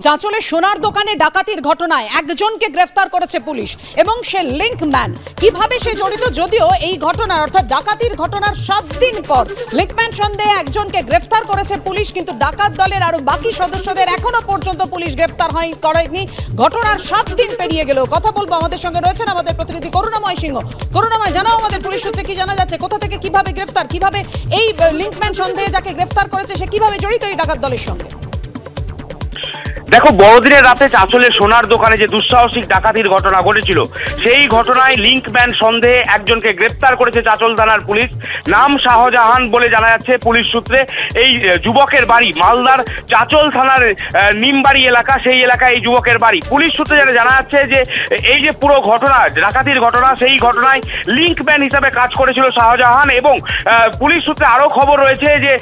চাঁচলে সোনার দোকানে ডাকাতির ঘটনায় একজনকে গ্রেফতার করেছে পুলিশ এবং সে লিঙ্কম্যান। কিভাবে সে জড়িত, যদিও এই ঘটনার অর্থাৎ ডাকাতির ঘটনার 7 দিন পর লিঙ্কম্যান সন্দেহে একজনকে গ্রেফতার করেছে পুলিশ, কিন্তু ডাকাত দলের আরো বাকি সদস্যদের এখনো পর্যন্ত পুলিশ গ্রেফতার করেনি। ঘটনার 7 দিন পেরিয়ে গেল। কথা বলবো, আমাদের সঙ্গে রয়েছেন আমাদের প্রতিনিধি করুণাময় সিংহ। করুণাময়, জানাও আমাদের পুলিশ সূত্রে কি জানা যাচ্ছে, কোথা থেকে কিভাবে গ্রেফতার, কিভাবে এই লিঙ্কম্যান সন্দেহে যাকে গ্রেফতার করেছে সে কিভাবে জড়িত এই ডাকাত দলের সঙ্গে? দেখো, বড়দিনের রাতে চাঁচলের সোনার দোকানে যে দুঃসাহসিক ডাকাতির ঘটনা ঘটেছিল, সেই ঘটনায় লিঙ্কম্যান সন্দেহে একজনকে গ্রেপ্তার করেছে চাঁচল থানার পুলিশ। নাম শাহজাহান বলে জানা যাচ্ছে পুলিশ সূত্রে। এই যুবকের বাড়ি মালদার চাঁচল থানার নিমবাড়ি এলাকা, সেই এলাকায় এই যুবকের বাড়ি। পুলিশ সূত্রে জানা যাচ্ছে যে এই যে পুরো ঘটনা, ডাকাতির ঘটনা, সেই ঘটনায় লিঙ্কম্যান হিসাবে কাজ করেছিল শাহজাহান। এবং পুলিশ সূত্রে আরো খবর রয়েছে যে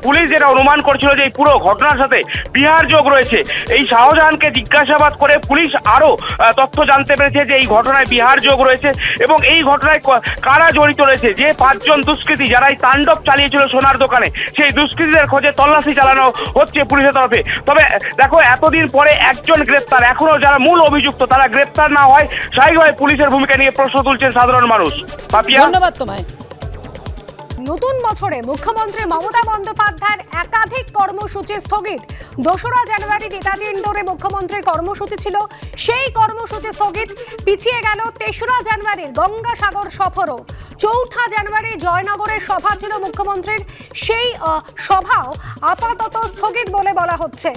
পুলিশ যেটা অনুমান করেছিল যে এই পুরো ঘটনার সাথে বিহার যোগ রয়েছে। এই শাহজাহানকে জিজ্ঞাসাবাদ করে পুলিশ আরো তথ্য জানতে পেরেছে যে এই ঘটনায় বিহার যোগ রয়েছে এবং এই ঘটনায় কারা জড়িত রয়েছে। যে 5 জন দুষ্কৃতী যারা এই তাণ্ডব চালিয়েছিল সোনার দোকানে, সেই দুষ্কৃতীদের খোঁজে তল্লাশি চালানো হচ্ছে পুলিশের তরফে। তবে দেখো, এতদিন পরে একজন গ্রেপ্তার, এখনো যারা মূল অভিযুক্ত তারা গ্রেপ্তার না হয় স্বাভাবিকভাবে পুলিশের ভূমিকা নিয়ে প্রশ্ন তুলছেন সাধারণ মানুষ। ধন্যবাদ তোমায়। নতুন বছরে মুখ্যমন্ত্রী মমতা বন্দ্যোপাধ্যায়ের একাধিক কর্মসূচি স্থগিত। 2রা জানুয়ারি নেতাজি ইন্দোরে মুখ্যমন্ত্রীর কর্মসূচি ছিল, সেই কর্মসূচি স্থগিত। পিছিয়ে গেল 3রা জানুয়ারির গঙ্গাসাগর সফরও। 4ঠা জানুয়ারি জয়নগরের সভা ছিল মুখ্যমন্ত্রীর, সেই সভাও আপাতত স্থগিত বলে বলা হচ্ছে।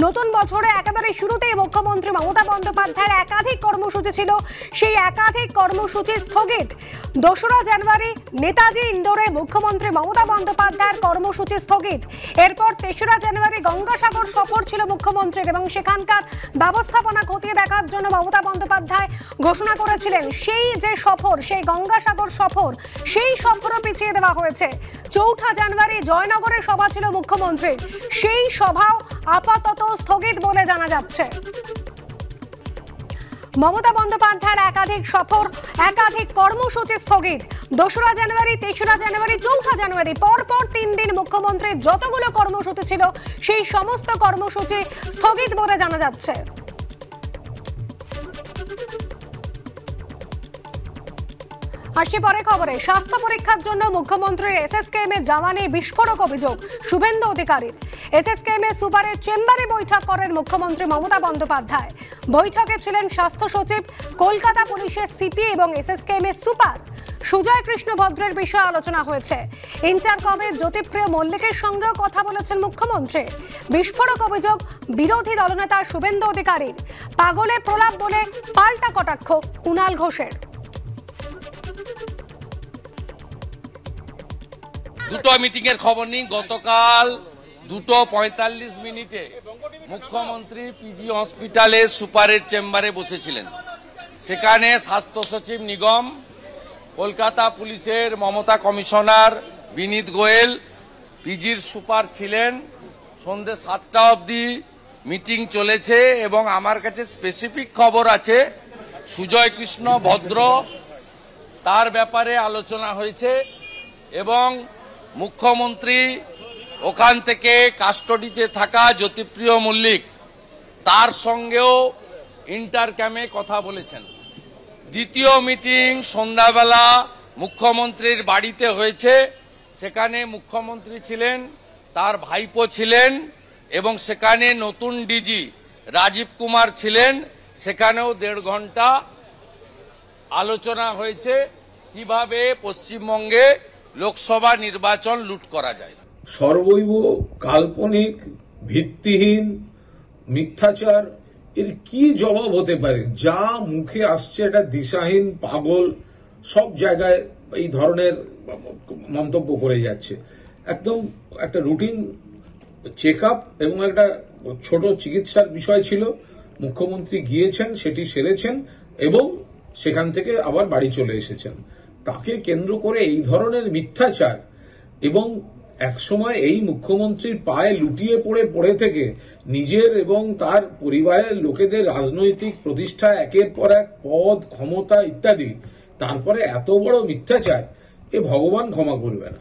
নতুন বছরে একেবারে শুরুতেই মুখ্যমন্ত্রী মমতা বন্দ্যোপাধ্যায়ের একাধিক কর্মসূচি ছিল, সেই একাধিক কর্মসূচি স্থগিত। 2রা জানুয়ারি নেতাজি ইন্দোরে মুখ্যমন্ত্রী মমতা বন্দ্যোপাধ্যায়ের কর্মসূচি স্থগিত। এরপর 3রা জানুয়ারি গঙ্গাসাগর সফর ছিল মুখ্যমন্ত্রীর এবং সেখানকার ব্যবস্থাপনা খতিয়ে দেখার জন্য মমতা বন্দ্যোপাধ্যায় ঘোষণা করেছিলেন সেই যে সফর, সেই গঙ্গাসাগর সফর, সেই সফরও পিছিয়ে দেওয়া হয়েছে। 4ঠা জানুয়ারি জয়নগরের সভা ছিল মুখ্যমন্ত্রীর, সেই সভাও আপাতত স্থগিত বলে জানা যাচ্ছে। মমতা বন্দ্যোপাধ্যায়ের একাধিক সফর, একাধিক কর্মসূচি স্থগিত। 2রা জানুয়ারি, 3রা জানুয়ারি, 4ঠা জানুয়ারি পরপর 3 দিন মুখ্যমন্ত্রীর যতগুলো কর্মসূচি ছিল সেই সমস্ত কর্মসূচি স্থগিত বলে জানা যাচ্ছে। আসছে পরে খবরে। স্বাস্থ্য পরীক্ষার জন্য মুখ্যমন্ত্রীর এসএসকেএম এ যাওয়া নিয়ে বিস্ফোরক অভিযোগ শুভেন্দু অধিকারীর। এসএসকেএম এ সুপারের চেম্বারে বৈঠক করেন মুখ্যমন্ত্রী মমতা বন্দ্যোপাধ্যায়। বৈঠকে ছিলেন স্বাস্থ্য সচিব, কলকাতা পুলিশের সিপি এবং এসএসকেএম এর সুপার সুজয় কৃষ্ণ ভদ্রের বিষয়ে আলোচনা হয়েছে। ইন্টারকমে জ্যোতিপ্রিয় মল্লিকের সঙ্গেও কথা বলেছেন মুখ্যমন্ত্রী। বিস্ফোরক অভিযোগ বিরোধী দলনেতা শুভেন্দু অধিকারীর। পাগলের প্রলাপ বলে পাল্টা কটাক্ষ কুণাল ঘোষের। দুটো মিটিং এর খবর নিই। গতকাল 2:45 মুখ্যমন্ত্রী পিজি হসপিটালে সুপারের চেম্বারে বসেছিলেন। সেখানে স্বাস্থ্য সচিব নিগম, কলকাতা পুলিশের মমতা কমিশনার বিনীত গোয়েল, পিজির সুপার ছিলেন। সন্ধ্যে 7টা অবধি মিটিং চলেছে এবং আমার কাছে স্পেসিফিক খবর আছে সুজয় কৃষ্ণ ভদ্র, তার ব্যাপারে আলোচনা হয়েছে এবং মুখ্যমন্ত্রী ওখান থেকে কাস্টডিতে থাকা জ্যোতিপ্রিয় মল্লিক, তার সঙ্গেও ইন্টারক্যামে কথা বলেছেন। দ্বিতীয় মিটিং সন্ধ্যাবেলা মুখ্যমন্ত্রীর বাড়িতে হয়েছে। সেখানে মুখ্যমন্ত্রী ছিলেন, তার ভাইপো ছিলেন এবং সেখানে নতুন ডিজি রাজীব কুমার ছিলেন। সেখানেও 1.5 ঘন্টা আলোচনা হয়েছে কিভাবে পশ্চিমবঙ্গে লোকসভা নির্বাচন লুট করা যায়। সর্বৈব কাল্পনিক, ভিত্তিহীন, মিথ্যাচার, এর কি জবাব হতে পারে? যা মুখে আসছে এটা দিশাহীন, পাগল, সব জায়গায় এই ধরনের মন্তব্য করে যাচ্ছে। একদম একটা রুটিন চেক আপ এবং একটা ছোট চিকিৎসার বিষয় ছিল। মুখ্যমন্ত্রী গিয়েছেন, সেটি সেরেছেন এবং সেখান থেকে আবার বাড়ি চলে এসেছেন। তাকে কেন্দ্র করে এই ধরনের মিথ্যাচার এবং একসময় এই মুখ্যমন্ত্রীর পায়ে লুটিয়ে পড়ে থেকে নিজের এবং তার পরিবারের লোকেদের রাজনৈতিক প্রতিষ্ঠা, একের পর এক পদ, ক্ষমতা ইত্যাদি, তারপরে এত বড় মিথ্যাচার, এ ভগবান ক্ষমা করবে না।